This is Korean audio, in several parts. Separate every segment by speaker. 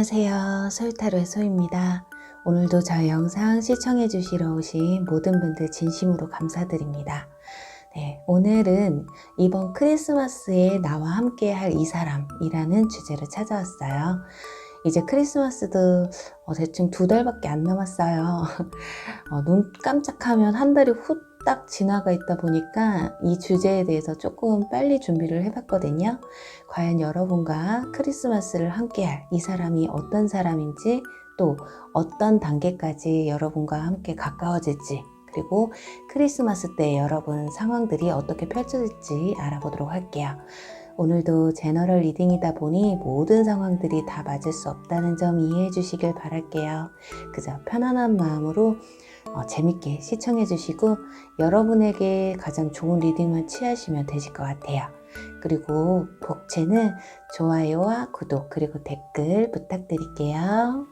Speaker 1: 안녕하세요. 소유타로의 소유입니다. 오늘도 저희 영상 시청해 주시러 오신 모든 분들 진심으로 감사드립니다. 네, 오늘은 이번 크리스마스에 나와 함께 할 이 사람이라는 주제로 찾아왔어요. 이제 크리스마스도 대충 2달밖에 안 남았어요. 눈 깜짝하면 한 달이 후딱 지나가 있다 보니까 이 주제에 대해서 조금 빨리 준비를 해봤거든요. 과연 여러분과 크리스마스를 함께할 이 사람이 어떤 사람인지, 또 어떤 단계까지 여러분과 함께 가까워질지, 그리고 크리스마스 때 여러분 상황들이 어떻게 펼쳐질지 알아보도록 할게요. 오늘도 제너럴 리딩이다 보니 모든 상황들이 다 맞을 수 없다는 점 이해해 주시길 바랄게요. 그저 편안한 마음으로 재밌게 시청해 주시고 여러분에게 가장 좋은 리딩만 취하시면 되실 것 같아요. 그리고 복채는 좋아요와 구독 그리고 댓글 부탁드릴게요.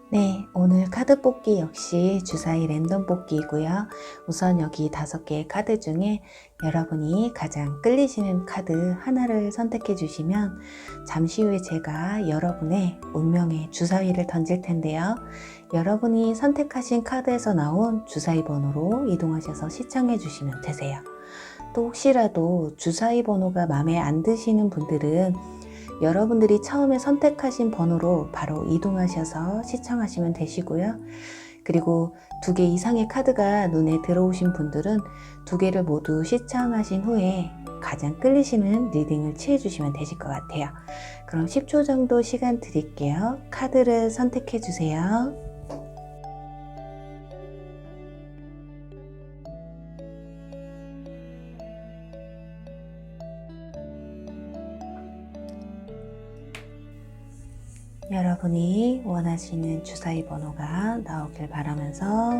Speaker 1: 네, 오늘 카드 뽑기 역시 주사위 랜덤 뽑기이고요. 우선 여기 5개의 카드 중에 여러분이 가장 끌리시는 카드 하나를 선택해 주시면 잠시 후에 제가 여러분의 운명의 주사위를 던질 텐데요. 여러분이 선택하신 카드에서 나온 주사위 번호로 이동하셔서 시청해 주시면 되세요. 또 혹시라도 주사위 번호가 마음에 안 드시는 분들은 여러분들이 처음에 선택하신 번호로 바로 이동하셔서 시청하시면 되시고요. 그리고 2개 이상의 카드가 눈에 들어오신 분들은 2개를 모두 시청하신 후에 가장 끌리시는 리딩을 취해 주시면 되실 것 같아요. 그럼 10초 정도 시간 드릴게요. 카드를 선택해 주세요. 여러분이 원하시는 주사위 번호가 나오길 바라면서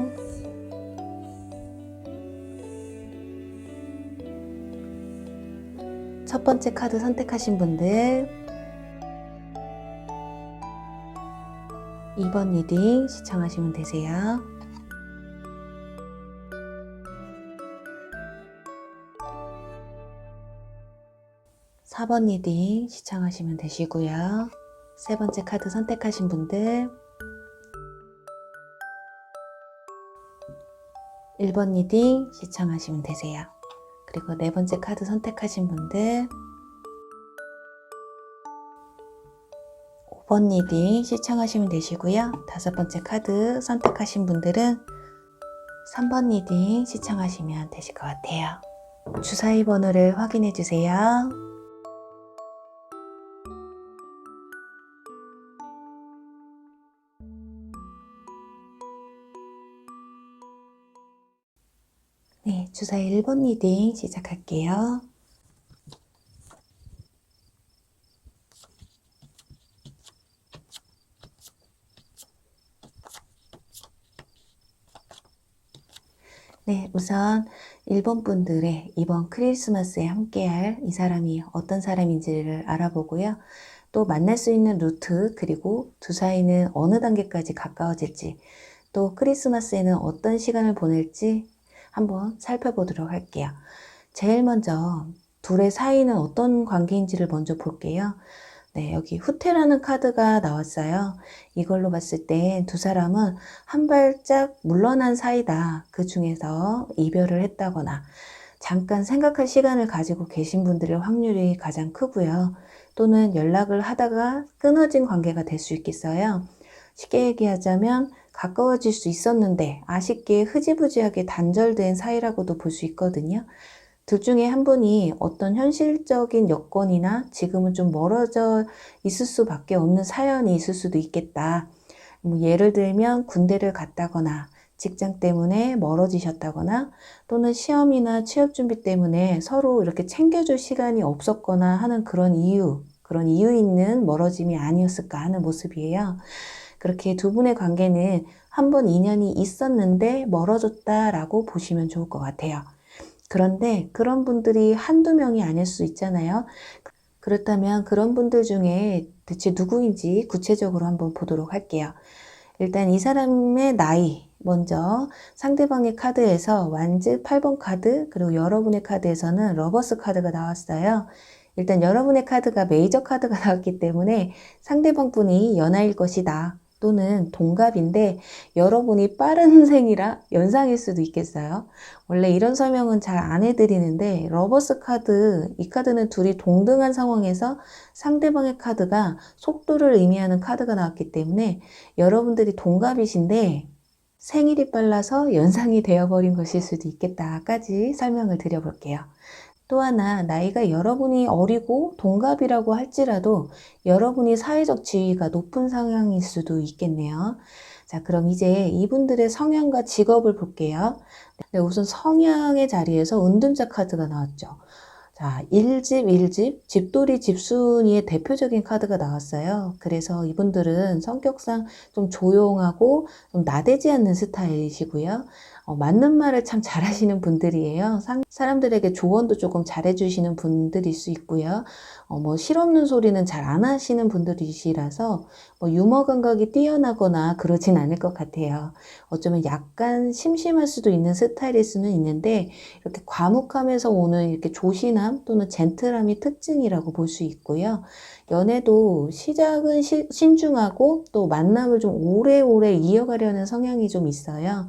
Speaker 1: 첫 번째 카드 선택하신 분들 2번 리딩 시청하시면 되세요. 사 번 리딩 시청하시면 되시고요. 세 번째 카드 선택하신 분들 1번 리딩 시청하시면 되세요. 그리고 네 번째 카드 선택하신 분들 5번 리딩 시청하시면 되시고요. 5번째 카드 선택하신 분들은 3번 리딩 시청하시면 되실 것 같아요. 주사위 번호를 확인해 주세요. 네, 주사위 1번 리딩 시작할게요. 네, 우선 1번 분들의 이번 크리스마스에 함께할 이 사람이 어떤 사람인지를 알아보고요. 또 만날 수 있는 루트, 그리고 두 사이는 어느 단계까지 가까워질지, 또 크리스마스에는 어떤 시간을 보낼지 한번 살펴보도록 할게요. 제일 먼저 둘의 사이는 어떤 관계인지를 먼저 볼게요. 네, 여기 후퇴라는 카드가 나왔어요. 이걸로 봤을 땐 두 사람은 한 발짝 물러난 사이다. 그 중에서 이별을 했다거나 잠깐 생각할 시간을 가지고 계신 분들의 확률이 가장 크고요. 또는 연락을 하다가 끊어진 관계가 될 수 있겠어요. 쉽게 얘기하자면 가까워질 수 있었는데 아쉽게 흐지부지하게 단절된 사이라고도 볼 수 있거든요. 둘 중에 한 분이 어떤 현실적인 여건이나 지금은 좀 멀어져 있을 수밖에 없는 사연이 있을 수도 있겠다. 예를 들면 군대를 갔다거나 직장 때문에 멀어지셨다거나 또는 시험이나 취업 준비 때문에 서로 이렇게 챙겨줄 시간이 없었거나 하는 그런 이유 있는 멀어짐이 아니었을까 하는 모습이에요. 그렇게 두 분의 관계는 한 번 인연이 있었는데 멀어졌다라고 보시면 좋을 것 같아요. 그런데 그런 분들이 한두 명이 아닐 수 있잖아요. 그렇다면 그런 분들 중에 대체 누구인지 구체적으로 한번 보도록 할게요. 일단 이 사람의 나이, 먼저 상대방의 카드에서 완즈 8번 카드, 그리고 여러분의 카드에서는 러버스 카드가 나왔어요. 일단 여러분의 카드가 메이저 카드가 나왔기 때문에 상대방 분이 연하일 것이다. 또는 동갑인데 여러분이 빠른 생이라 연상일 수도 있겠어요. 원래 이런 설명은 잘 안 해드리는데 러버스 카드, 이 카드는 둘이 동등한 상황에서 상대방의 카드가 속도를 의미하는 카드가 나왔기 때문에 여러분들이 동갑이신데 생일이 빨라서 연상이 되어버린 것일 수도 있겠다까지 설명을 드려볼게요. 또 하나, 나이가 여러분이 어리고 동갑이라고 할지라도 여러분이 사회적 지위가 높은 상황일 수도 있겠네요. 자, 그럼 이제 이분들의 성향과 직업을 볼게요. 네, 우선 성향의 자리에서 은둔자 카드가 나왔죠. 자, 1집, 집돌이 집순이의 대표적인 카드가 나왔어요. 그래서 이분들은 성격상 좀 조용하고 좀 나대지 않는 스타일이시고요. 맞는 말을 참 잘하시는 분들이에요. 사람들에게 조언도 조금 잘해주시는 분들일 수 있고요. 뭐 실없는 소리는 잘 안 하시는 분들이시라서 뭐 유머 감각이 뛰어나거나 그러진 않을 것 같아요. 어쩌면 약간 심심할 수도 있는 스타일일 수는 있는데 이렇게 과묵함에서 오는 이렇게 조신함 또는 젠틀함이 특징이라고 볼 수 있고요. 연애도 시작은 신중하고 또 만남을 좀 오래오래 이어가려는 성향이 좀 있어요.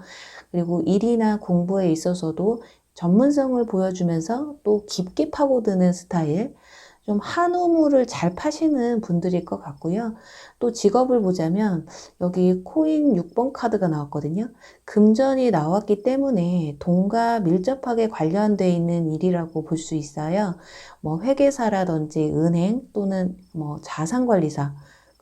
Speaker 1: 그리고 일이나 공부에 있어서도 전문성을 보여주면서 또 깊게 파고드는 스타일, 좀 한우물을 잘 파시는 분들일 것 같고요. 또 직업을 보자면 여기 코인 6번 카드가 나왔거든요. 금전이 나왔기 때문에 돈과 밀접하게 관련되어 있는 일이라고 볼 수 있어요. 뭐 회계사라든지 은행 또는 뭐 자산관리사,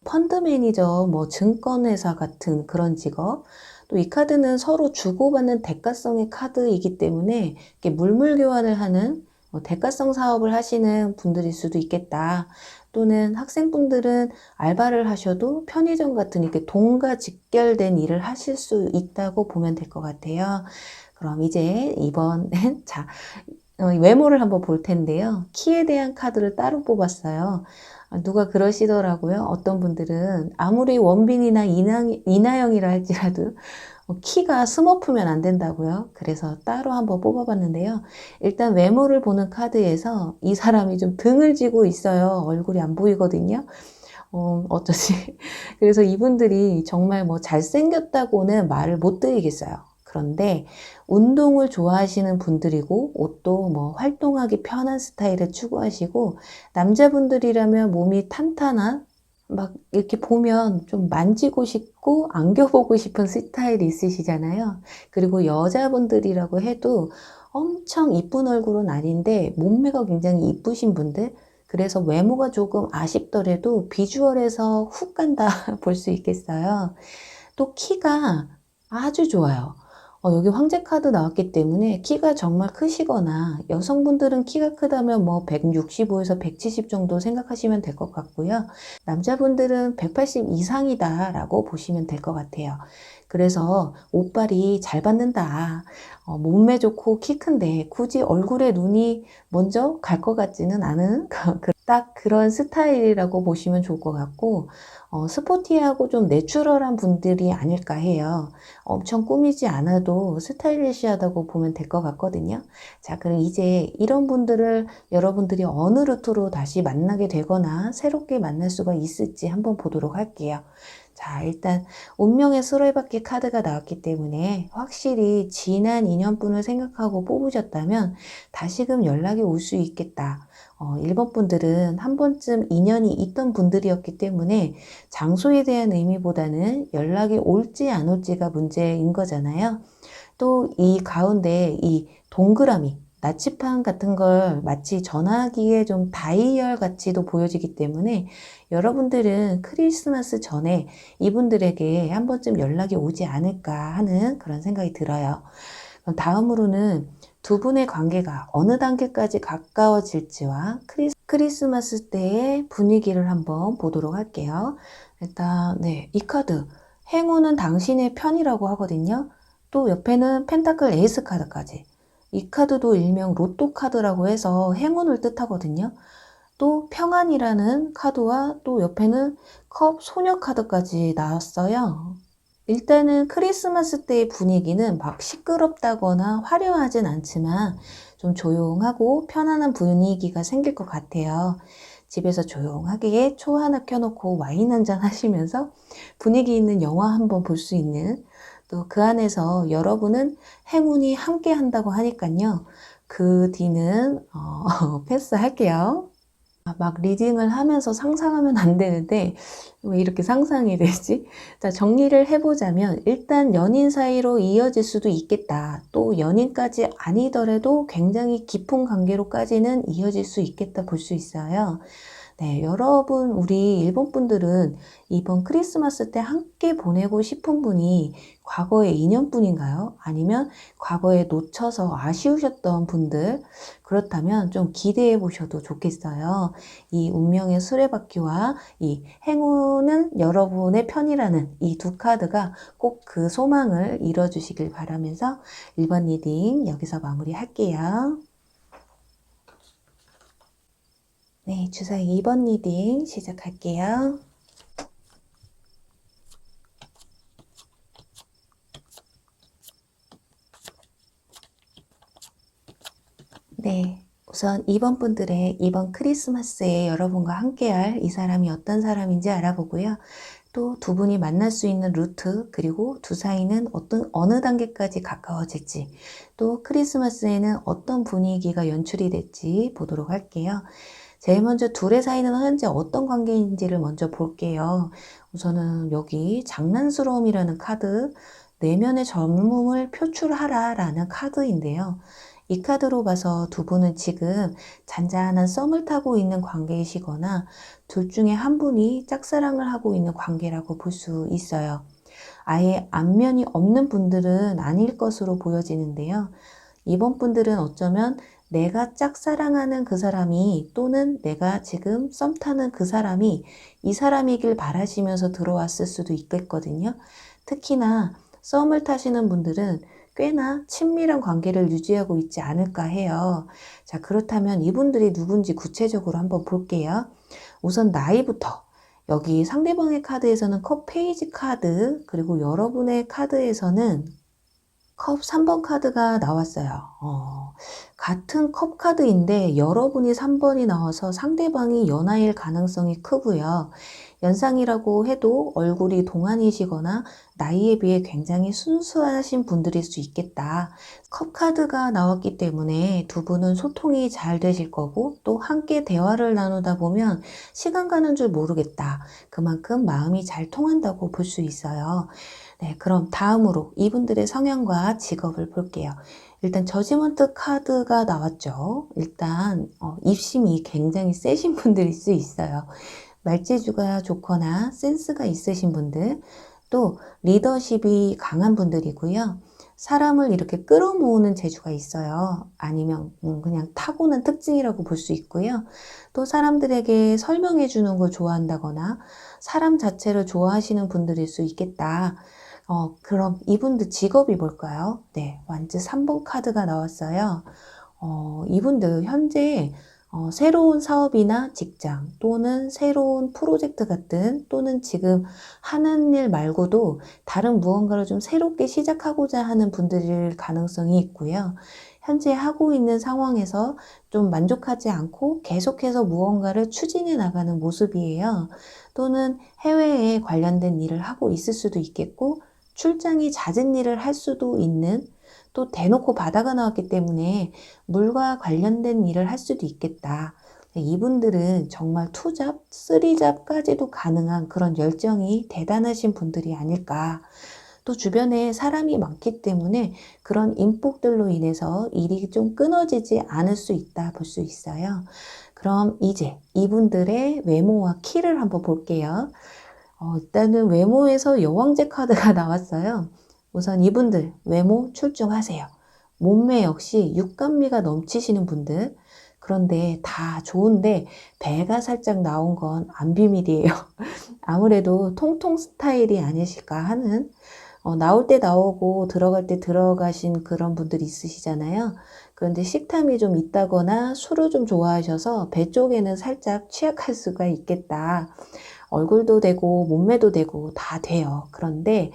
Speaker 1: 펀드 매니저, 뭐 증권회사 같은 그런 직업. 또 이 카드는 서로 주고받는 대가성의 카드이기 때문에 이렇게 물물 교환을 하는 대가성 사업을 하시는 분들일 수도 있겠다. 또는 학생분들은 알바를 하셔도 편의점 같은 이렇게 돈과 직결된 일을 하실 수 있다고 보면 될 것 같아요. 그럼 이제 이번엔 자, 외모를 한번 볼 텐데요. 키에 대한 카드를 따로 뽑았어요. 누가 그러시더라고요. 어떤 분들은 아무리 원빈이나 이나영이라 할지라도 키가 스머프면 안 된다고요. 그래서 따로 한번 뽑아봤는데요. 일단 외모를 보는 카드에서 이 사람이 좀 등을 쥐고 있어요. 얼굴이 안 보이거든요. 어쩌지? 그래서 이분들이 정말 뭐 잘생겼다고는 말을 못 드리겠어요. 그런데 운동을 좋아하시는 분들이고 옷도 뭐 활동하기 편한 스타일을 추구하시고 남자분들이라면 몸이 탄탄한 막 이렇게 보면 좀 만지고 싶고 안겨보고 싶은 스타일이 있으시잖아요. 그리고 여자분들이라고 해도 엄청 이쁜 얼굴은 아닌데 몸매가 굉장히 이쁘신 분들, 그래서 외모가 조금 아쉽더라도 비주얼에서 훅 간다 볼 수 있겠어요. 또 키가 아주 좋아요. 여기 황제 카드 나왔기 때문에 키가 정말 크시거나 여성분들은 키가 크다면 뭐 165에서 170 정도 생각하시면 될 것 같고요. 남자분들은 180 이상이다 라고 보시면 될 것 같아요. 그래서 옷빨이 잘 받는다. 몸매 좋고 키 큰데 굳이 얼굴에 눈이 먼저 갈 것 같지는 않은 딱 그런 스타일이라고 보시면 좋을 것 같고 스포티하고 좀 내추럴한 분들이 아닐까 해요. 엄청 꾸미지 않아도 스타일리시하다고 보면 될 것 같거든요. 자, 그럼 이제 이런 분들을 여러분들이 어느 루트로 다시 만나게 되거나 새롭게 만날 수가 있을지 한번 보도록 할게요. 자, 일단 운명의 수레바퀴 카드가 나왔기 때문에 확실히 지난 인연분을 생각하고 뽑으셨다면 다시금 연락이 올 수 있겠다. 1번 분들은 한 번쯤 인연이 있던 분들이었기 때문에 장소에 대한 의미보다는 연락이 올지 안 올지가 문제인 거잖아요. 또 이 가운데 이 동그라미, 나치판 같은 걸 마치 전화기에 좀 다이얼 같이도 보여지기 때문에 여러분들은 크리스마스 전에 이분들에게 한 번쯤 연락이 오지 않을까 하는 그런 생각이 들어요. 그럼 다음으로는 두 분의 관계가 어느 단계까지 가까워질지와 크리스마스 때의 분위기를 한번 보도록 할게요. 일단 이 카드 행운은 당신의 편이라고 하거든요. 또 옆에는 펜타클 에이스 카드까지. 이 카드도 일명 로또 카드라고 해서 행운을 뜻하거든요. 또 평안이라는 카드와 또 옆에는 컵 소녀 카드까지 나왔어요. 일단은 크리스마스 때의 분위기는 막 시끄럽다거나 화려하진 않지만 좀 조용하고 편안한 분위기가 생길 것 같아요. 집에서 조용하게 초 하나 켜놓고 와인 한잔 하시면서 분위기 있는 영화 한번 볼 수 있는, 또 그 안에서 여러분은 행운이 함께 한다고 하니까요. 그 뒤는 패스할게요. 막 리딩을 하면서 상상하면 안 되는데 왜 이렇게 상상이 되지? 자, 정리를 해보자면 일단 연인 사이로 이어질 수도 있겠다. 또 연인까지 아니더라도 굉장히 깊은 관계로까지는 이어질 수 있겠다 볼 수 있어요. 네, 여러분, 우리 일본 분들은 이번 크리스마스 때 함께 보내고 싶은 분이 과거의 인연분인가요? 아니면 과거에 놓쳐서 아쉬우셨던 분들? 그렇다면 좀 기대해 보셔도 좋겠어요. 이 운명의 수레바퀴와 이 행운은 여러분의 편이라는 이 두 카드가 꼭 그 소망을 이뤄주시길 바라면서 1번 리딩 여기서 마무리할게요. 네, 주사위 2번 리딩 시작할게요. 네, 우선 2번 분들의 이번 크리스마스에 여러분과 함께할 이 사람이 어떤 사람인지 알아보고요. 또 두 분이 만날 수 있는 루트, 그리고 두 사이는 어느 단계까지 가까워질지, 또 크리스마스에는 어떤 분위기가 연출이 될지 보도록 할게요. 제일 먼저 둘의 사이는 현재 어떤 관계인지를 먼저 볼게요. 우선은 여기 장난스러움이라는 카드, 내면의 젊음을 표출하라 라는 카드인데요. 이 카드로 봐서 두 분은 지금 잔잔한 썸을 타고 있는 관계이시거나 둘 중에 한 분이 짝사랑을 하고 있는 관계라고 볼 수 있어요. 아예 안면이 없는 분들은 아닐 것으로 보여지는데요. 이번 분들은 어쩌면 내가 짝사랑하는 그 사람이, 또는 내가 지금 썸 타는 그 사람이 이 사람이길 바라시면서 들어왔을 수도 있겠거든요. 특히나 썸을 타시는 분들은 꽤나 친밀한 관계를 유지하고 있지 않을까 해요. 자, 그렇다면 이분들이 누군지 구체적으로 한번 볼게요. 우선 나이부터, 여기 상대방의 카드에서는 컵 페이지 카드, 그리고 여러분의 카드에서는 컵 3번 카드가 나왔어요. 같은 컵 카드인데 여러분이 3번이 나와서 상대방이 연하일 가능성이 크고요. 연상이라고 해도 얼굴이 동안이시거나 나이에 비해 굉장히 순수하신 분들일 수 있겠다. 컵 카드가 나왔기 때문에 두 분은 소통이 잘 되실 거고, 또 함께 대화를 나누다 보면 시간 가는 줄 모르겠다. 그만큼 마음이 잘 통한다고 볼 수 있어요. 네, 그럼 다음으로 이분들의 성향과 직업을 볼게요. 일단 저지먼트 카드가 나왔죠. 일단 입심이 굉장히 세신 분들일 수 있어요. 말재주가 좋거나 센스가 있으신 분들, 또 리더십이 강한 분들이고요. 사람을 이렇게 끌어모으는 재주가 있어요. 아니면 그냥 타고난 특징이라고 볼 수 있고요. 또 사람들에게 설명해 주는 걸 좋아한다거나 사람 자체를 좋아하시는 분들일 수 있겠다. 그럼 이분들 직업이 뭘까요? 네, 완즈 3번 카드가 나왔어요. 이분들 현재 새로운 사업이나 직장, 또는 새로운 프로젝트 같은, 또는 지금 하는 일 말고도 다른 무언가를 좀 새롭게 시작하고자 하는 분들일 가능성이 있고요. 현재 하고 있는 상황에서 좀 만족하지 않고 계속해서 무언가를 추진해 나가는 모습이에요. 또는 해외에 관련된 일을 하고 있을 수도 있겠고, 출장이 잦은 일을 할 수도 있는, 또 대놓고 바다가 나왔기 때문에 물과 관련된 일을 할 수도 있겠다. 이분들은 정말 투잡, 쓰리잡까지도 가능한 그런 열정이 대단하신 분들이 아닐까. 또 주변에 사람이 많기 때문에 그런 인복들로 인해서 일이 좀 끊어지지 않을 수 있다 볼 수 있어요. 그럼 이제 이분들의 외모와 키를 한번 볼게요. 일단은 외모에서 여왕제 카드가 나왔어요. 우선 이분들 외모 출중하세요. 몸매 역시 육감미가 넘치시는 분들. 그런데 다 좋은데 배가 살짝 나온 건 안 비밀이에요. 아무래도 통통 스타일이 아니실까 하는, 나올 때 나오고 들어갈 때 들어가신 그런 분들이 있으시잖아요. 그런데 식탐이 좀 있다거나 술을 좀 좋아하셔서 배 쪽에는 살짝 취약할 수가 있겠다. 얼굴도 되고 몸매도 되고 다 돼요. 그런데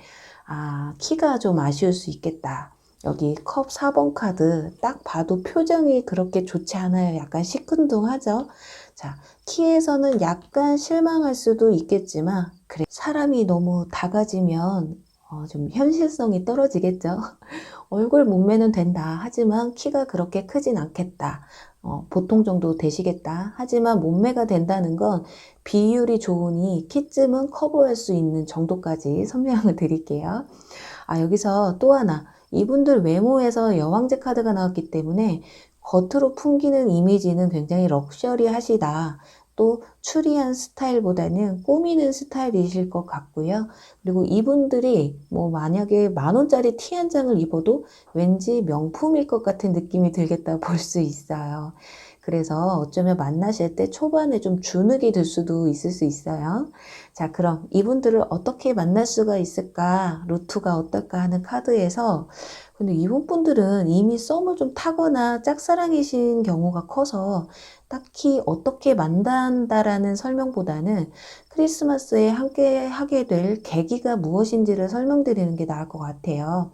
Speaker 1: 아, 키가 좀 아쉬울 수 있겠다. 여기 컵 4번 카드 딱 봐도 표정이 그렇게 좋지 않아요. 약간 시큰둥하죠. 자, 키에서는 약간 실망할 수도 있겠지만 그래, 사람이 너무 작아지면 좀 현실성이 떨어지겠죠. 얼굴 몸매는 된다. 하지만 키가 그렇게 크진 않겠다. 보통 정도 되시겠다. 하지만 몸매가 된다는 건 비율이 좋으니 키쯤은 커버할 수 있는 정도까지 설명을 드릴게요. 아, 여기서 또 하나. 이분들 외모에서 여왕제 카드가 나왔기 때문에 겉으로 풍기는 이미지는 굉장히 럭셔리하시다. 또 추리한 스타일보다는 꾸미는 스타일이실 것 같고요. 그리고 이분들이 뭐 만약에 10,000원짜리 티 한 장을 입어도 왠지 명품일 것 같은 느낌이 들겠다 볼 수 있어요. 그래서 어쩌면 만나실 때 초반에 좀 주눅이 들 수도 있을 수 있어요. 자, 그럼 이분들을 어떻게 만날 수가 있을까? 루트가 어떨까 하는 카드에서 근데 이분 분들은 이미 썸을 좀 타거나 짝사랑이신 경우가 커서 딱히 어떻게 만난다라는 설명보다는 크리스마스에 함께 하게 될 계기가 무엇인지를 설명드리는 게 나을 것 같아요.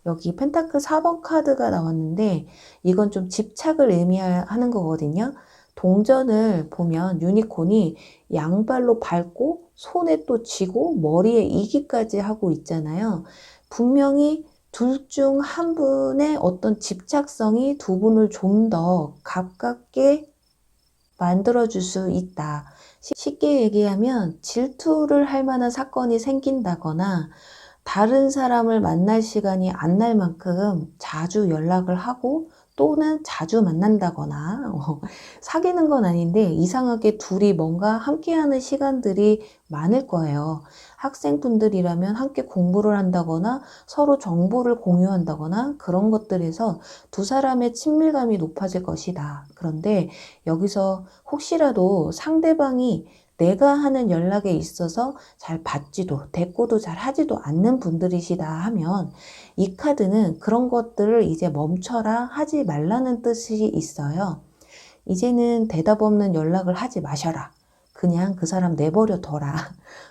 Speaker 1: 여기 펜타클 4번 카드가 나왔는데 이건 좀 집착을 의미하는 거거든요. 동전을 보면 유니콘이 양발로 밟고 손에 또 쥐고 머리에 이기까지 하고 있잖아요. 분명히 둘 중 한 분의 어떤 집착성이 두 분을 좀 더 가깝게 만들어줄 수 있다. 쉽게 얘기하면 질투를 할 만한 사건이 생긴다거나 다른 사람을 만날 시간이 안 날 만큼 자주 연락을 하고 또는 자주 만난다거나 사귀는 건 아닌데 이상하게 둘이 뭔가 함께하는 시간들이 많을 거예요. 학생분들이라면 함께 공부를 한다거나 서로 정보를 공유한다거나 그런 것들에서 두 사람의 친밀감이 높아질 것이다. 그런데 여기서 혹시라도 상대방이 내가 하는 연락에 있어서 잘 받지도 대꾸도 잘 하지도 않는 분들이시다 하면 이 카드는 그런 것들을 이제 멈춰라 하지 말라는 뜻이 있어요. 이제는 대답 없는 연락을 하지 마셔라. 그냥 그 사람 내버려 둬라.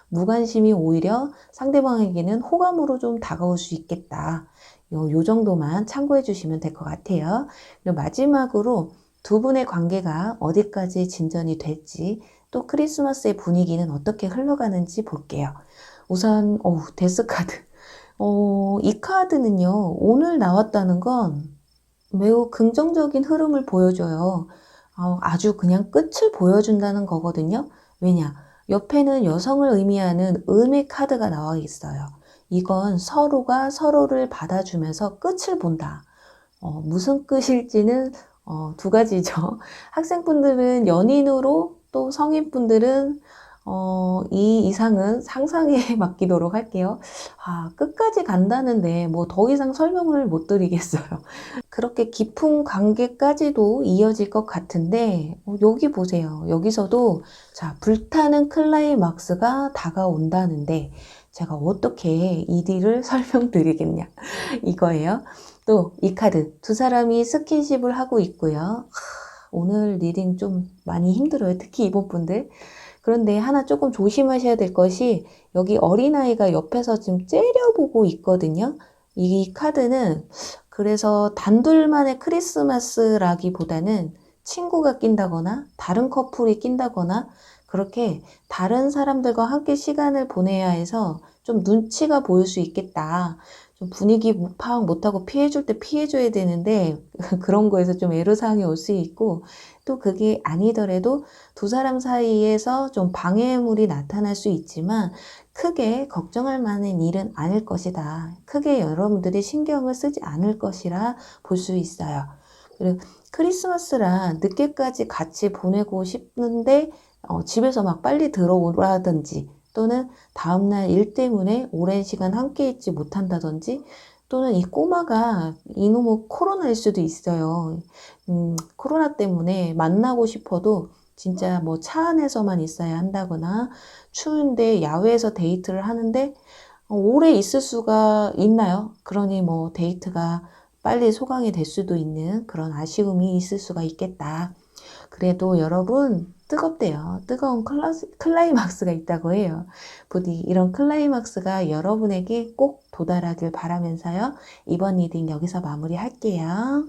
Speaker 1: 무관심이 오히려 상대방에게는 호감으로 좀 다가올 수 있겠다. 요 정도만 참고해 주시면 될 것 같아요. 그리고 마지막으로 두 분의 관계가 어디까지 진전이 될지 또 크리스마스의 분위기는 어떻게 흘러가는지 볼게요. 우선 데스 카드. 이 카드는요. 오늘 나왔다는 건 매우 긍정적인 흐름을 보여줘요. 아주 그냥 끝을 보여준다는 거거든요. 왜냐? 옆에는 여성을 의미하는 음의 카드가 나와 있어요. 이건 서로가 서로를 받아주면서 끝을 본다. 무슨 끝일지는 두 가지죠. 학생분들은 연인으로 또 성인분들은 이 이상은 상상에 맡기도록 할게요. 끝까지 간다는데 뭐 더 이상 설명을 못 드리겠어요. 그렇게 깊은 관계까지도 이어질 것 같은데 여기 보세요. 여기서도 자, 불타는 클라이막스가 다가온다는데 제가 어떻게 이 뒤를 설명드리겠냐 이거예요. 또 이 카드 두 사람이 스킨십을 하고 있고요. 오늘 리딩 좀 많이 힘들어요. 특히 이번 분들. 그런데 하나 조금 조심하셔야 될 것이 여기 어린아이가 옆에서 지금 째려보고 있거든요. 이 카드는 그래서 단둘만의 크리스마스라기보다는 친구가 낀다거나 다른 커플이 낀다거나 그렇게 다른 사람들과 함께 시간을 보내야 해서 좀 눈치가 보일 수 있겠다. 좀 분위기 파악 못하고 피해줄 때 피해줘야 되는데 그런 거에서 좀 애로사항이 올 수 있고 또 그게 아니더라도 두 사람 사이에서 좀 방해물이 나타날 수 있지만 크게 걱정할 만한 일은 아닐 것이다. 크게 여러분들이 신경을 쓰지 않을 것이라 볼 수 있어요. 그리고 크리스마스라 늦게까지 같이 보내고 싶은데 집에서 막 빨리 들어오라든지 또는 다음날 일 때문에 오랜 시간 함께 있지 못한다든지 또는 이 꼬마가 이놈의 코로나일 수도 있어요. 코로나 때문에 만나고 싶어도 진짜 뭐 차 안에서만 있어야 한다거나 추운데 야외에서 데이트를 하는데 오래 있을 수가 있나요? 그러니 뭐 데이트가 빨리 소강이 될 수도 있는 그런 아쉬움이 있을 수가 있겠다. 그래도 여러분 뜨겁대요. 뜨거운 클라이막스가 있다고 해요. 부디 이런 클라이막스가 여러분에게 꼭 도달하길 바라면서요. 이번 리딩 여기서 마무리할게요.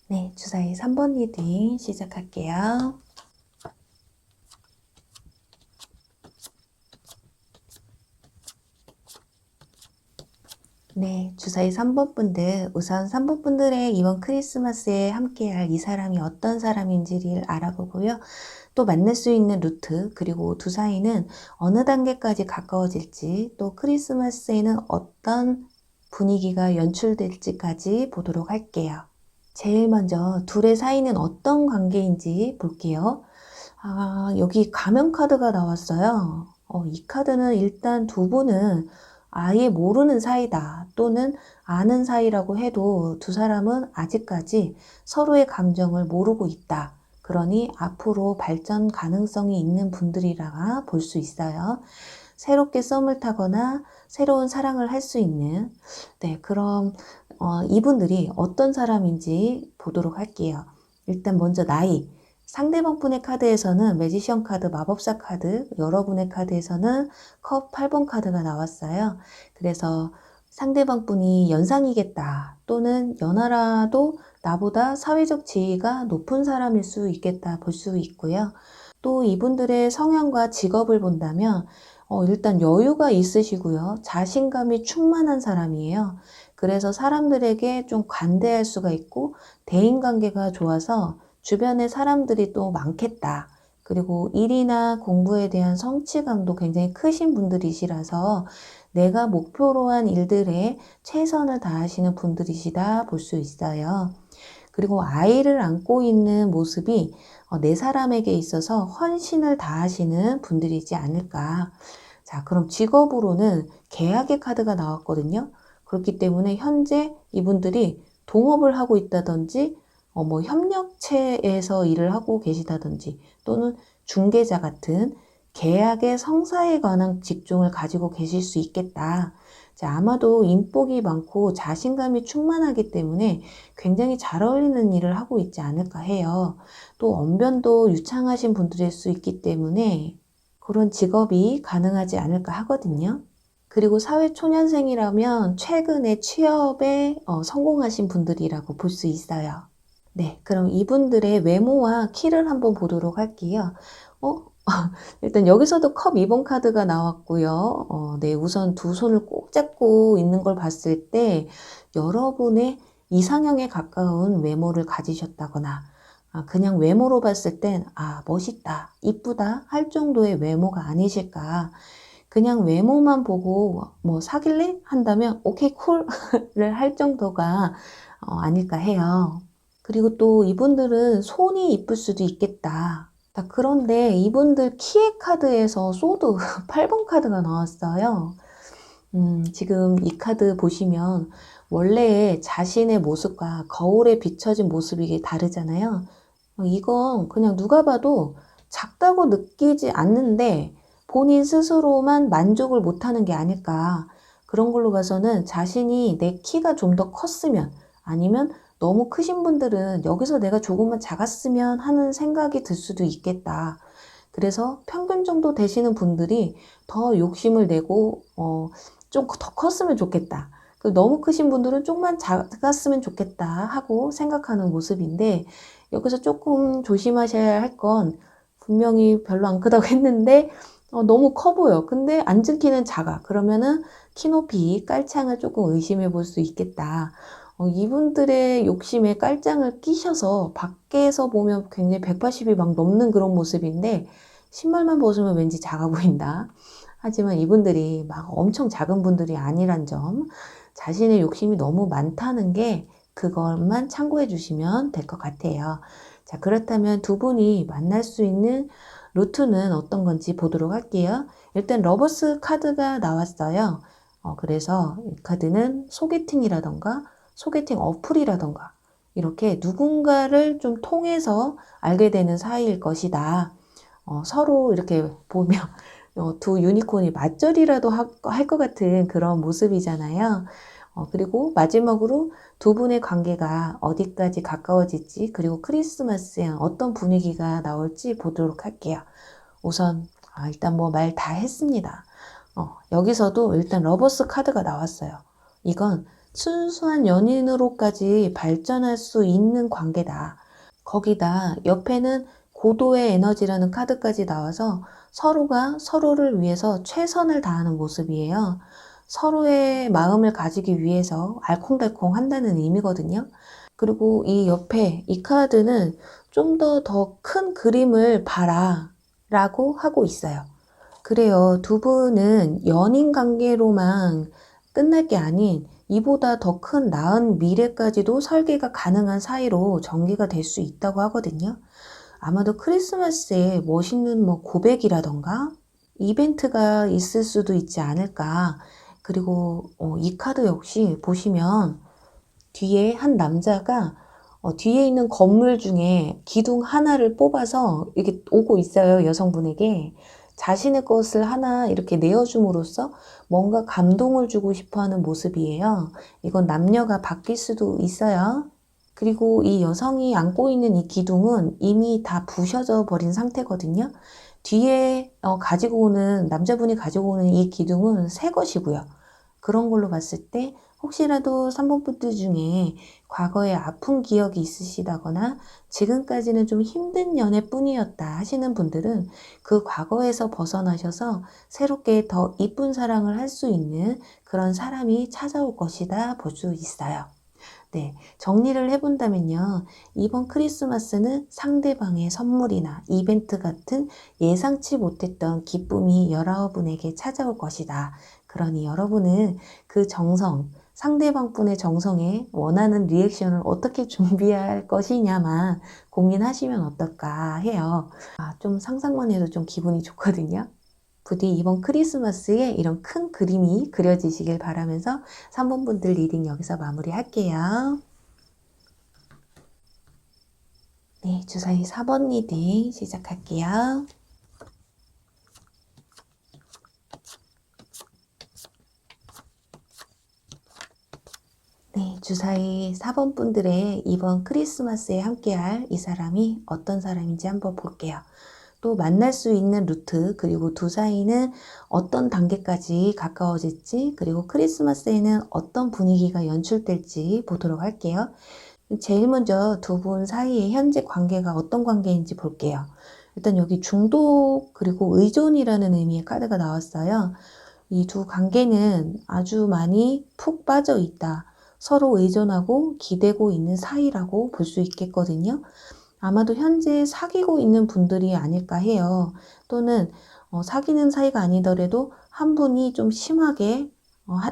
Speaker 1: 네, 주사위 3번 리딩 시작할게요. 네, 주사위 3번 분들, 우선 3번 분들의 이번 크리스마스에 함께할 이 사람이 어떤 사람인지를 알아보고요. 또 만날 수 있는 루트, 그리고 두 사이는 어느 단계까지 가까워질지, 또 크리스마스에는 어떤 분위기가 연출될지까지 보도록 할게요. 제일 먼저 둘의 사이는 어떤 관계인지 볼게요. 여기 가면 카드가 나왔어요. 이 카드는 일단 두 분은 아예 모르는 사이다 또는 아는 사이라고 해도 두 사람은 아직까지 서로의 감정을 모르고 있다. 그러니 앞으로 발전 가능성이 있는 분들이라 볼 수 있어요. 새롭게 썸을 타거나 새로운 사랑을 할 수 있는 그럼 이분들이 어떤 사람인지 보도록 할게요. 일단 먼저 나이. 상대방 분의 카드에서는 매지션 카드, 마법사 카드, 여러분의 카드에서는 컵 8번 카드가 나왔어요. 그래서 상대방 분이 연상이겠다 또는 연하라도 나보다 사회적 지위가 높은 사람일 수 있겠다 볼 수 있고요. 또 이분들의 성향과 직업을 본다면 일단 여유가 있으시고요. 자신감이 충만한 사람이에요. 그래서 사람들에게 좀 관대할 수가 있고 대인관계가 좋아서 주변에 사람들이 또 많겠다. 그리고 일이나 공부에 대한 성취감도 굉장히 크신 분들이시라서 내가 목표로 한 일들에 최선을 다하시는 분들이시다 볼 수 있어요. 그리고 아이를 안고 있는 모습이 내 사람에게 있어서 헌신을 다하시는 분들이지 않을까. 자, 그럼 직업으로는 계약의 카드가 나왔거든요. 그렇기 때문에 현재 이분들이 동업을 하고 있다든지 협력체에서 일을 하고 계시다든지 또는 중개자 같은 계약의 성사에 관한 직종을 가지고 계실 수 있겠다. 자, 아마도 인복이 많고 자신감이 충만하기 때문에 굉장히 잘 어울리는 일을 하고 있지 않을까 해요. 또 언변도 유창하신 분들일 수 있기 때문에 그런 직업이 가능하지 않을까 하거든요. 그리고 사회초년생이라면 최근에 취업에 성공하신 분들이라고 볼 수 있어요. 네, 그럼 이분들의 외모와 키를 한번 보도록 할게요. 일단 여기서도 컵 2번 카드가 나왔고요. 네, 우선 두 손을 꼭 잡고 있는 걸 봤을 때 여러분의 이상형에 가까운 외모를 가지셨다거나 그냥 외모로 봤을 땐 멋있다, 이쁘다 할 정도의 외모가 아니실까. 그냥 외모만 보고 사귈래? 한다면 오케이 쿨을 할 정도가 아닐까 해요. 그리고 또 이분들은 손이 이쁠 수도 있겠다. 자, 그런데 이분들 키의 카드에서 소드 8번 카드가 나왔어요. 지금 이 카드 보시면 원래의 자신의 모습과 거울에 비춰진 모습이 이게 다르잖아요. 이건 그냥 누가 봐도 작다고 느끼지 않는데 본인 스스로만 만족을 못하는 게 아닐까. 그런 걸로 봐서는 자신이 내 키가 좀 더 컸으면 아니면 너무 크신 분들은 여기서 내가 조금만 작았으면 하는 생각이 들 수도 있겠다. 그래서 평균 정도 되시는 분들이 더 욕심을 내고 좀 더 컸으면 좋겠다. 너무 크신 분들은 조금만 작았으면 좋겠다 하고 생각하는 모습인데 여기서 조금 조심하셔야 할 건 분명히 별로 안 크다고 했는데 너무 커 보여. 근데 앉은 키는 작아. 그러면은 키높이 깔창을 조금 의심해 볼 수 있겠다. 이분들의 욕심에 깔짱을 끼셔서 밖에서 보면 굉장히 180이 막 넘는 그런 모습인데 신발만 벗으면 왠지 작아 보인다. 하지만 이분들이 막 엄청 작은 분들이 아니란 점, 자신의 욕심이 너무 많다는 게 그것만 참고해 주시면 될 것 같아요. 자, 그렇다면 두 분이 만날 수 있는 루트는 어떤 건지 보도록 할게요. 일단 러버스 카드가 나왔어요. 그래서 이 카드는 소개팅이라던가 소개팅 어플이라던가 이렇게 누군가를 좀 통해서 알게 되는 사이일 것이다. 서로 이렇게 보면 두 유니콘이 맞절이라도 할 것 같은 그런 모습이잖아요. 그리고 마지막으로 두 분의 관계가 어디까지 가까워질지, 그리고 크리스마스에 어떤 분위기가 나올지 보도록 할게요. 우선 일단 뭐 말 다 했습니다. 여기서도 일단 러버스 카드가 나왔어요. 이건 순수한 연인으로까지 발전할 수 있는 관계다. 거기다 옆에는 고도의 에너지라는 카드까지 나와서 서로가 서로를 위해서 최선을 다하는 모습이에요. 서로의 마음을 가지기 위해서 알콩달콩 한다는 의미거든요. 그리고 이 옆에 이 카드는 좀 더 큰 그림을 봐라 라고 하고 있어요. 그래요. 두 분은 연인 관계로만 끝날 게 아닌 이보다 더 큰 나은 미래까지도 설계가 가능한 사이로 전개가 될 수 있다고 하거든요. 아마도 크리스마스에 멋있는 뭐 고백이라던가 이벤트가 있을 수도 있지 않을까. 그리고 이 카드 역시 보시면 뒤에 한 남자가 뒤에 있는 건물 중에 기둥 하나를 뽑아서 이렇게 오고 있어요. 여성분에게. 자신의 것을 하나 이렇게 내어줌으로써 뭔가 감동을 주고 싶어 하는 모습이에요. 이건 남녀가 바뀔 수도 있어요. 그리고 이 여성이 안고 있는 이 기둥은 이미 다 부셔져 버린 상태거든요. 뒤에 남자분이 가지고 오는 이 기둥은 새 것이고요. 그런 걸로 봤을 때 혹시라도 3번 분들 중에 과거에 아픈 기억이 있으시다거나 지금까지는 좀 힘든 연애뿐이었다 하시는 분들은 그 과거에서 벗어나셔서 새롭게 더 이쁜 사랑을 할 수 있는 그런 사람이 찾아올 것이다 볼 수 있어요. 네, 정리를 해본다면요. 이번 크리스마스는 상대방의 선물이나 이벤트 같은 예상치 못했던 기쁨이 여러분에게 찾아올 것이다. 그러니 여러분은 그 정성, 상대방 분의 정성에 원하는 리액션을 어떻게 준비할 것이냐만 고민하시면 어떨까 해요. 좀 상상만 해도 좀 기분이 좋거든요. 부디 이번 크리스마스에 이런 큰 그림이 그려지시길 바라면서 3번 분들 리딩 여기서 마무리할게요. 네, 주사위 4번 리딩 시작할게요. 네, 주사위 4번 분들의 이번 크리스마스에 함께할 이 사람이 어떤 사람인지 한번 볼게요. 또 만날 수 있는 루트, 그리고 두 사이는 어떤 단계까지 가까워질지, 그리고 크리스마스에는 어떤 분위기가 연출될지 보도록 할게요. 제일 먼저 두 분 사이의 현재 관계가 어떤 관계인지 볼게요. 일단 여기 중독 그리고 의존이라는 의미의 카드가 나왔어요. 이 두 관계는 아주 많이 푹 빠져 있다. 서로 의존하고 기대고 있는 사이라고 볼 수 있겠거든요. 아마도 현재 사귀고 있는 분들이 아닐까 해요. 또는 사귀는 사이가 아니더라도 한 분이 좀 심하게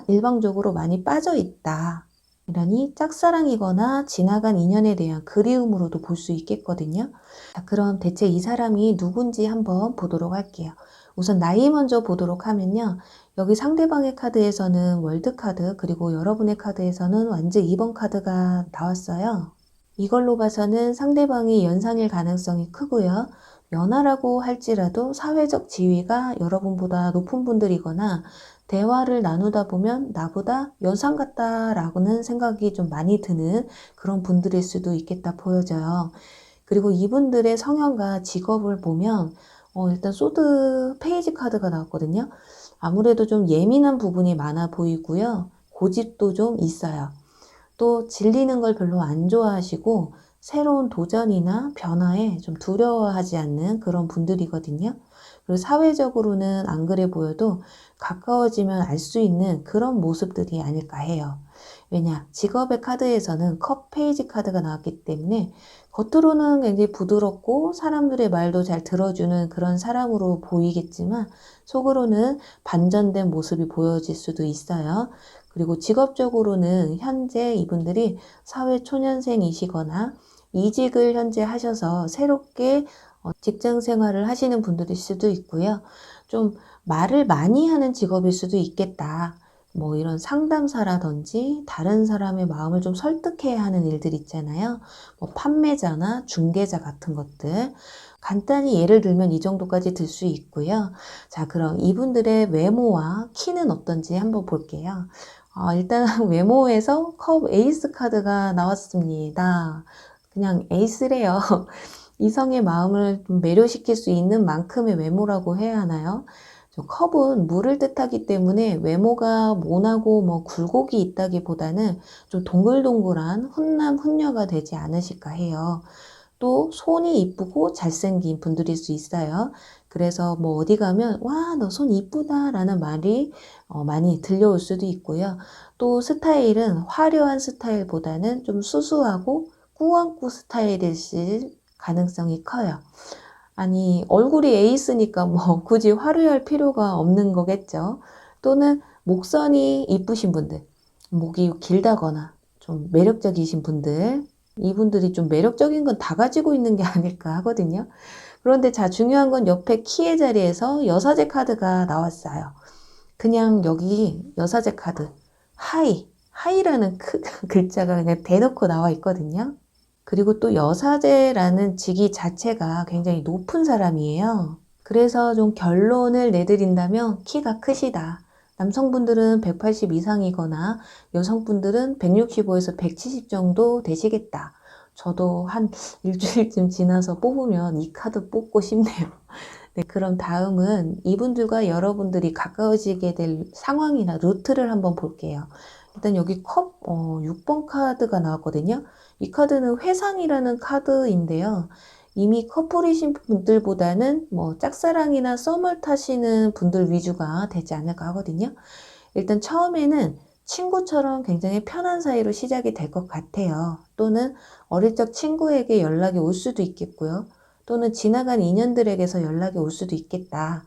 Speaker 1: 일방적으로 많이 빠져 있다. 이러니 짝사랑이거나 지나간 인연에 대한 그리움으로도 볼 수 있겠거든요. 자, 그럼 대체 이 사람이 누군지 한번 보도록 할게요. 우선 나이 먼저 보도록 하면요. 여기 상대방의 카드에서는 월드카드, 그리고 여러분의 카드에서는 완즈 2번 카드가 나왔어요. 이걸로 봐서는 상대방이 연상일 가능성이 크고요. 연하라고 할지라도 사회적 지위가 여러분보다 높은 분들이거나 대화를 나누다 보면 나보다 연상 같다라고는 생각이 좀 많이 드는 그런 분들일 수도 있겠다 보여져요. 그리고 이분들의 성향과 직업을 보면 일단 소드 페이지 카드가 나왔거든요. 아무래도 좀 예민한 부분이 많아 보이고요. 고집도 좀 있어요. 또 질리는 걸 별로 안 좋아하시고 새로운 도전이나 변화에 좀 두려워하지 않는 그런 분들이거든요. 그리고 사회적으로는 안 그래 보여도 가까워지면 알 수 있는 그런 모습들이 아닐까 해요. 왜냐, 직업의 카드에서는 컵 페이지 카드가 나왔기 때문에 겉으로는 굉장히 부드럽고 사람들의 말도 잘 들어주는 그런 사람으로 보이겠지만 속으로는 반전된 모습이 보여질 수도 있어요. 그리고 직업적으로는 현재 이분들이 사회초년생이시거나 이직을 현재 하셔서 새롭게 직장 생활을 하시는 분들일 수도 있고요. 좀 말을 많이 하는 직업일 수도 있겠다. 뭐 이런 상담사라든지 다른 사람의 마음을 좀 설득해야 하는 일들 있잖아요. 뭐 판매자나 중개자 같은 것들. 간단히 예를 들면 이 정도까지 들 수 있고요. 자, 그럼 이분들의 외모와 키는 어떤지 한번 볼게요. 일단 외모에서 컵 에이스 카드가 나왔습니다. 그냥 에이스래요. 이성의 마음을 좀 매료시킬 수 있는 만큼의 외모라고 해야 하나요? 컵은 물을 뜻하기 때문에 외모가 모나고 뭐 굴곡이 있다기보다는 좀 동글동글한 훈남 훈녀가 되지 않으실까 해요. 또 손이 이쁘고 잘생긴 분들일 수 있어요. 그래서 뭐 어디 가면 와, 너 손 이쁘다 라는 말이 많이 들려올 수도 있고요. 또 스타일은 화려한 스타일보다는 좀 수수하고 꾸안꾸 스타일이실 가능성이 커요. 아니, 얼굴이 에이스니까 뭐 굳이 화려할 필요가 없는 거겠죠. 또는 목선이 이쁘신 분들, 목이 길다거나 좀 매력적이신 분들, 이분들이 좀 매력적인 건 다 가지고 있는 게 아닐까 하거든요. 그런데 자, 중요한 건 옆에 키의 자리에서 여사제 카드가 나왔어요. 그냥 여기 여사제 카드, 하이라는 글자가 그냥 대놓고 나와 있거든요. 그리고 또 여사제라는 직위 자체가 굉장히 높은 사람이에요. 그래서 좀 결론을 내드린다면 키가 크시다. 남성분들은 180 이상이거나 여성분들은 165에서 170 정도 되시겠다. 저도 한 일주일쯤 지나서 뽑으면 이 카드 뽑고 싶네요. 네, 그럼 다음은 이분들과 여러분들이 가까워지게 될 상황이나 루트를 한번 볼게요. 일단 여기 컵 6번 카드가 나왔거든요. 이 카드는 회상이라는 카드인데요. 이미 커플이신 분들보다는 뭐 짝사랑이나 썸을 타시는 분들 위주가 되지 않을까 하거든요. 일단 처음에는 친구처럼 굉장히 편한 사이로 시작이 될 것 같아요. 또는 어릴 적 친구에게 연락이 올 수도 있겠고요. 또는 지나간 인연들에게서 연락이 올 수도 있겠다.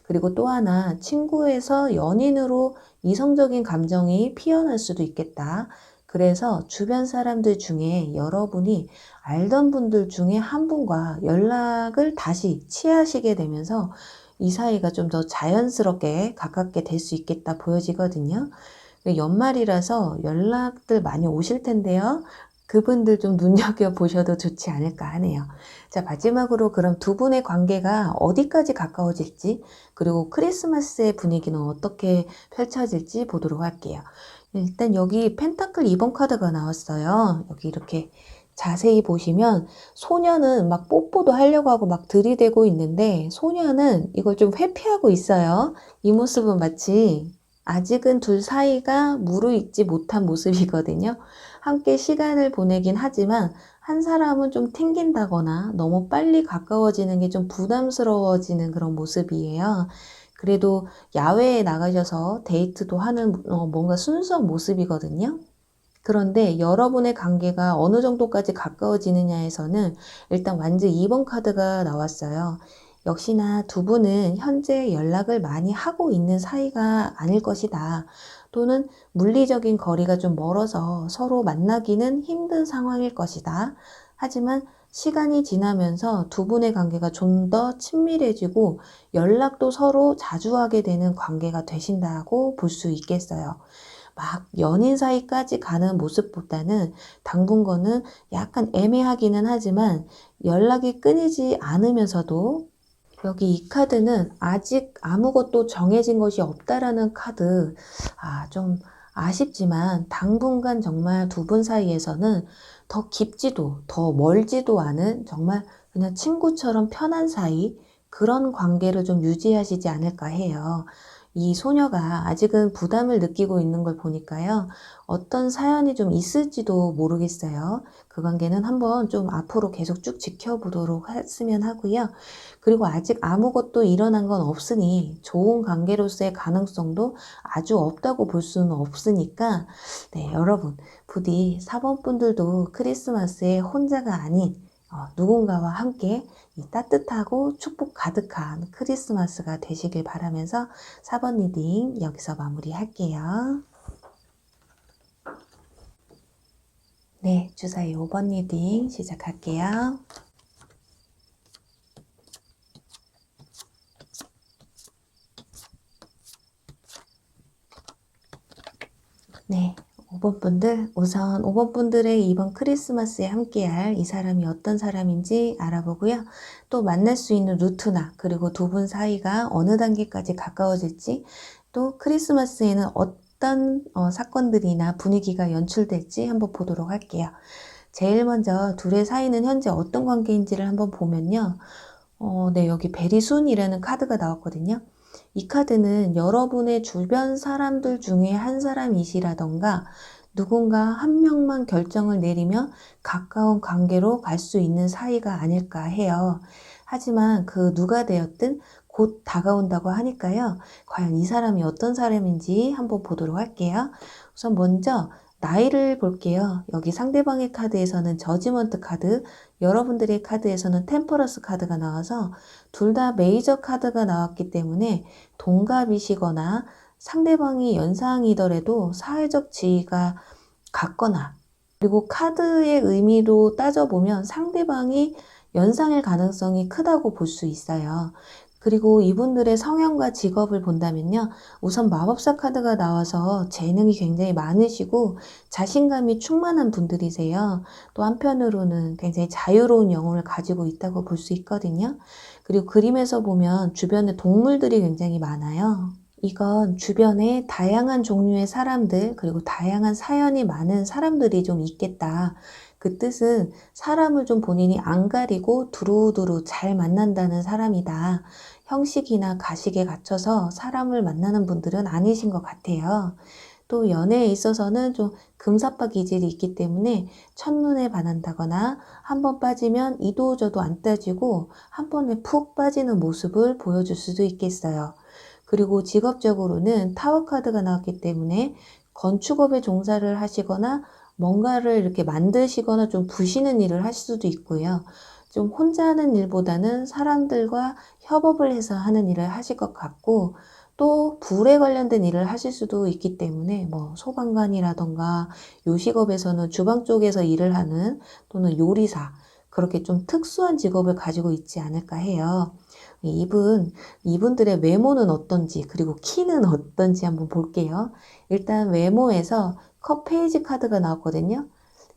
Speaker 1: 그리고 또 하나, 친구에서 연인으로 이성적인 감정이 피어날 수도 있겠다. 그래서 주변 사람들 중에 여러분이 알던 분들 중에 한 분과 연락을 다시 취하시게 되면서 이 사이가 좀 더 자연스럽게 가깝게 될 수 있겠다 보여지거든요. 연말이라서 연락들 많이 오실 텐데요. 그분들 좀 눈여겨보셔도 좋지 않을까 하네요. 자, 마지막으로 그럼 두 분의 관계가 어디까지 가까워질지, 그리고 크리스마스의 분위기는 어떻게 펼쳐질지 보도록 할게요. 일단 여기 펜타클 2번 카드가 나왔어요. 여기 이렇게 자세히 보시면 소녀는 막 뽀뽀도 하려고 하고 막 들이대고 있는데 소녀는 이걸 좀 회피하고 있어요. 이 모습은 마치 아직은 둘 사이가 무르익지 못한 모습이거든요. 함께 시간을 보내긴 하지만 한 사람은 좀 튕긴다거나 너무 빨리 가까워지는 게 좀 부담스러워지는 그런 모습이에요. 그래도 야외에 나가셔서 데이트도 하는 뭔가 순수한 모습이거든요. 그런데 여러분의 관계가 어느 정도까지 가까워지느냐에서는 일단 완즈 2번 카드가 나왔어요. 역시나 두 분은 현재 연락을 많이 하고 있는 사이가 아닐 것이다. 또는 물리적인 거리가 좀 멀어서 서로 만나기는 힘든 상황일 것이다. 하지만 시간이 지나면서 두 분의 관계가 좀 더 친밀해지고 연락도 서로 자주 하게 되는 관계가 되신다고 볼 수 있겠어요. 막 연인 사이까지 가는 모습보다는 당분간은 약간 애매하기는 하지만 연락이 끊이지 않으면서도 여기 이 카드는 아직 아무것도 정해진 것이 없다라는 카드. 좀 아쉽지만 당분간 정말 두 분 사이에서는 더 깊지도 더 멀지도 않은 정말 그냥 친구처럼 편한 사이, 그런 관계를 좀 유지하시지 않을까 해요. 이 소녀가 아직은 부담을 느끼고 있는 걸 보니까요. 어떤 사연이 좀 있을지도 모르겠어요. 그 관계는 한번 좀 앞으로 계속 쭉 지켜보도록 했으면 하고요. 그리고 아직 아무것도 일어난 건 없으니 좋은 관계로서의 가능성도 아주 없다고 볼 수는 없으니까, 네, 여러분 부디 4번 분들도 크리스마스에 혼자가 아닌 누군가와 함께 이 따뜻하고 축복 가득한 크리스마스가 되시길 바라면서 4번 리딩 여기서 마무리할게요. 네, 주사위 5번 리딩 시작할게요. 네, 5번 분들, 우선 5번 분들의 이번 크리스마스에 함께할 이 사람이 어떤 사람인지 알아보고요. 또 만날 수 있는 루트나 그리고 두 분 사이가 어느 단계까지 가까워질지, 또 크리스마스에는 어떤 어떤 사건들이나 분위기가 연출될지 한번 보도록 할게요. 제일 먼저 둘의 사이는 현재 어떤 관계인지를 한번 보면요. 네, 여기 베리순이라는 카드가 나왔거든요. 이 카드는 여러분의 주변 사람들 중에 한 사람이시라던가 누군가 한 명만 결정을 내리면 가까운 관계로 갈 수 있는 사이가 아닐까 해요. 하지만 그 누가 되었든 곧 다가온다고 하니까요. 과연 이 사람이 어떤 사람인지 한번 보도록 할게요. 우선 먼저 나이를 볼게요. 여기 상대방의 카드에서는 저지먼트 카드, 여러분들의 카드에서는 템퍼런스 카드가 나와서 둘 다 메이저 카드가 나왔기 때문에 동갑이시거나 상대방이 연상이더라도 사회적 지위가 같거나, 그리고 카드의 의미로 따져보면 상대방이 연상일 가능성이 크다고 볼 수 있어요. 그리고 이분들의 성향과 직업을 본다면요. 우선 마법사 카드가 나와서 재능이 굉장히 많으시고 자신감이 충만한 분들이세요. 또 한편으로는 굉장히 자유로운 영혼을 가지고 있다고 볼 수 있거든요. 그리고 그림에서 보면 주변에 동물들이 굉장히 많아요. 이건 주변에 다양한 종류의 사람들, 그리고 다양한 사연이 많은 사람들이 좀 있겠다. 그 뜻은 사람을 좀 본인이 안 가리고 두루두루 잘 만난다는 사람이다. 형식이나 가식에 갇혀서 사람을 만나는 분들은 아니신 것 같아요. 또 연애에 있어서는 좀 금사빠 기질이 있기 때문에 첫눈에 반한다거나 한 번 빠지면 이도저도 안 따지고 한 번에 푹 빠지는 모습을 보여줄 수도 있겠어요. 그리고 직업적으로는 타워 카드가 나왔기 때문에 건축업에 종사를 하시거나 뭔가를 이렇게 만드시거나 좀 부시는 일을 하실 수도 있고요. 좀 혼자 하는 일보다는 사람들과 협업을 해서 하는 일을 하실 것 같고, 또 불에 관련된 일을 하실 수도 있기 때문에 뭐 소방관이라던가 요식업에서는 주방 쪽에서 일을 하는, 또는 요리사, 그렇게 좀 특수한 직업을 가지고 있지 않을까 해요. 이분들의 외모는 어떤지, 그리고 키는 어떤지 한번 볼게요. 일단 외모에서 컵 페이지 카드가 나왔거든요.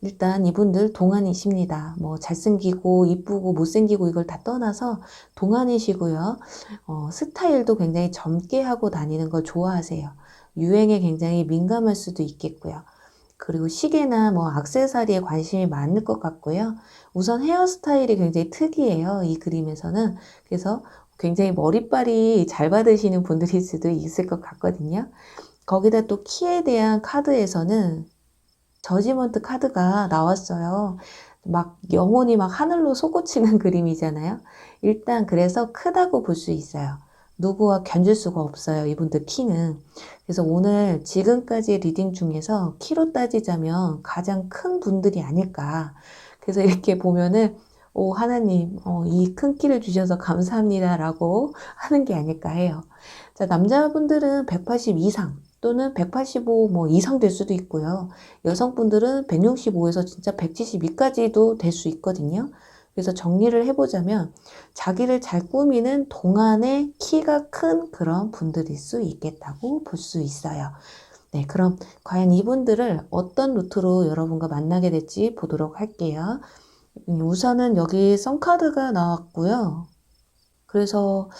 Speaker 1: 일단 이분들 동안이십니다. 뭐 잘생기고 이쁘고 못생기고 이걸 다 떠나서 동안이시고요. 스타일도 굉장히 젊게 하고 다니는 걸 좋아하세요. 유행에 굉장히 민감할 수도 있겠고요. 그리고 시계나 뭐 액세서리에 관심이 많을 것 같고요. 우선 헤어스타일이 굉장히 특이해요. 이 그림에서는. 그래서 굉장히 머리빨이 잘 받으시는 분들일 수도 있을 것 같거든요. 거기다 또 키에 대한 카드에서는 저지먼트 카드가 나왔어요. 막 영혼이 막 하늘로 솟구치는 그림이잖아요. 일단 그래서 크다고 볼 수 있어요. 누구와 견줄 수가 없어요. 이분들 키는. 그래서 오늘 지금까지의 리딩 중에서 키로 따지자면 가장 큰 분들이 아닐까. 그래서 이렇게 보면은 하나님, 이 큰 키를 주셔서 감사합니다라고 하는 게 아닐까 해요. 자, 남자분들은 180 이상 또는 185 뭐 이상 될 수도 있고요. 여성분들은 165에서 진짜 172까지도 될 수 있거든요. 그래서 정리를 해보자면 자기를 잘 꾸미는 동안의 키가 큰 그런 분들일 수 있겠다고 볼 수 있어요. 네, 그럼 과연 이분들을 어떤 루트로 여러분과 만나게 될지 보도록 할게요. 우선은 여기 썬카드가 나왔고요. 그래서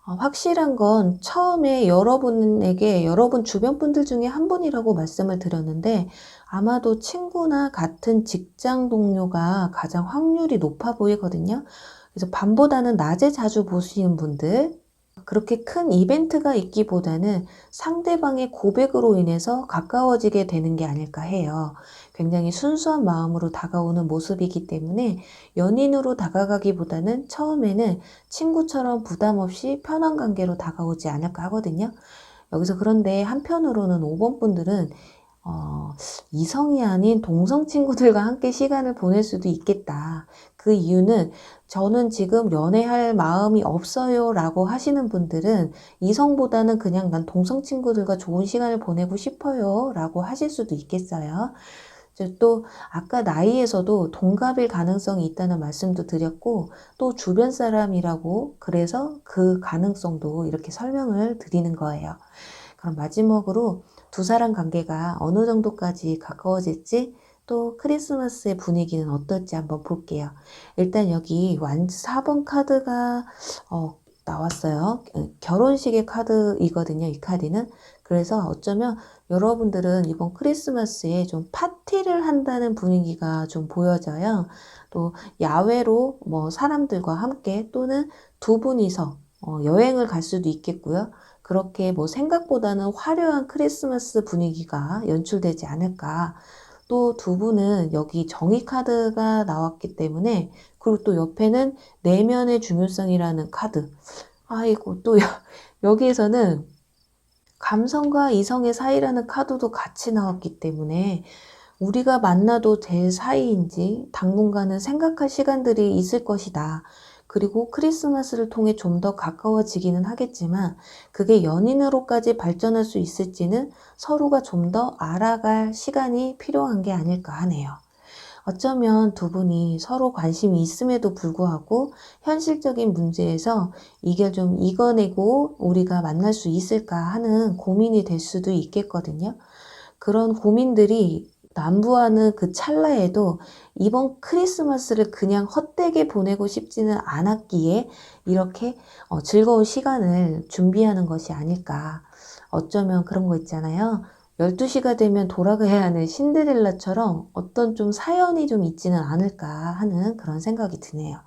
Speaker 1: 확실한 건 처음에 여러분에게 여러분 주변 분들 중에 한 분이라고 말씀을 드렸는데, 아마도 친구나 같은 직장 동료가 가장 확률이 높아 보이거든요. 그래서 밤보다는 낮에 자주 보시는 분들, 그렇게 큰 이벤트가 있기보다는 상대방의 고백으로 인해서 가까워지게 되는 게 아닐까 해요. 굉장히 순수한 마음으로 다가오는 모습이기 때문에 연인으로 다가가기보다는 처음에는 친구처럼 부담 없이 편한 관계로 다가오지 않을까 하거든요. 여기서 그런데 한편으로는 5번 분들은 이성이 아닌 동성 친구들과 함께 시간을 보낼 수도 있겠다. 그 이유는 저는 지금 연애할 마음이 없어요 라고 하시는 분들은 이성보다는 그냥 난 동성 친구들과 좋은 시간을 보내고 싶어요 라고 하실 수도 있겠어요. 또 아까 나이에서도 동갑일 가능성이 있다는 말씀도 드렸고, 또 주변 사람이라고 그래서 그 가능성도 이렇게 설명을 드리는 거예요. 그럼 마지막으로 두 사람 관계가 어느 정도까지 가까워질지, 또 크리스마스의 분위기는 어떨지 한번 볼게요. 일단 여기 4번 카드가 나왔어요. 결혼식의 카드이거든요, 이 카드는. 그래서 어쩌면 여러분들은 이번 크리스마스에 좀 파티를 한다는 분위기가 좀 보여져요. 또 야외로 뭐 사람들과 함께 또는 두 분이서 여행을 갈 수도 있겠고요. 그렇게 뭐 생각보다는 화려한 크리스마스 분위기가 연출되지 않을까. 또 두 분은 여기 정의 카드가 나왔기 때문에, 그리고 또 옆에는 내면의 중요성이라는 카드. 아이고, 또 여기에서는 감성과 이성의 사이라는 카드도 같이 나왔기 때문에 우리가 만나도 될 사이인지 당분간은 생각할 시간들이 있을 것이다. 그리고 크리스마스를 통해 좀 더 가까워지기는 하겠지만 그게 연인으로까지 발전할 수 있을지는 서로가 좀 더 알아갈 시간이 필요한 게 아닐까 하네요. 어쩌면 두 분이 서로 관심이 있음에도 불구하고 현실적인 문제에서 이걸 좀 이겨내고 우리가 만날 수 있을까 하는 고민이 될 수도 있겠거든요. 그런 고민들이 난무하는 그 찰나에도 이번 크리스마스를 그냥 헛되게 보내고 싶지는 않았기에 이렇게 즐거운 시간을 준비하는 것이 아닐까. 어쩌면 그런 거 있잖아요. 12시가 되면 돌아가야 하는 신데렐라처럼 어떤 좀 사연이 좀 있지는 않을까 하는 그런 생각이 드네요.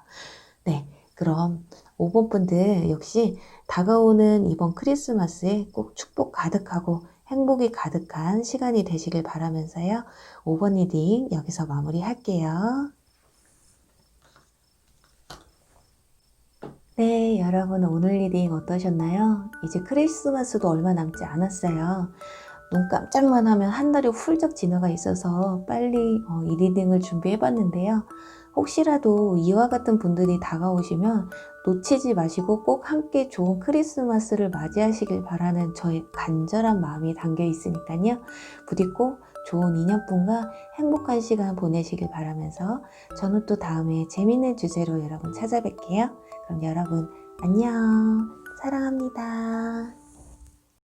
Speaker 1: 네, 그럼 5번 분들 역시 다가오는 이번 크리스마스에 꼭 축복 가득하고 행복이 가득한 시간이 되시길 바라면서요. 5번 리딩 여기서 마무리할게요. 네, 여러분 오늘 리딩 어떠셨나요? 이제 크리스마스도 얼마 남지 않았어요. 눈 깜짝만 하면 한 달이 훌쩍 지나가 있어서 빨리 이 리딩을 준비해봤는데요. 혹시라도 이와 같은 분들이 다가오시면 놓치지 마시고 꼭 함께 좋은 크리스마스를 맞이하시길 바라는 저의 간절한 마음이 담겨 있으니까요. 부디 꼭 좋은 인연분과 행복한 시간 보내시길 바라면서 저는 또 다음에 재밌는 주제로 여러분 찾아뵐게요. 그럼 여러분 안녕. 사랑합니다.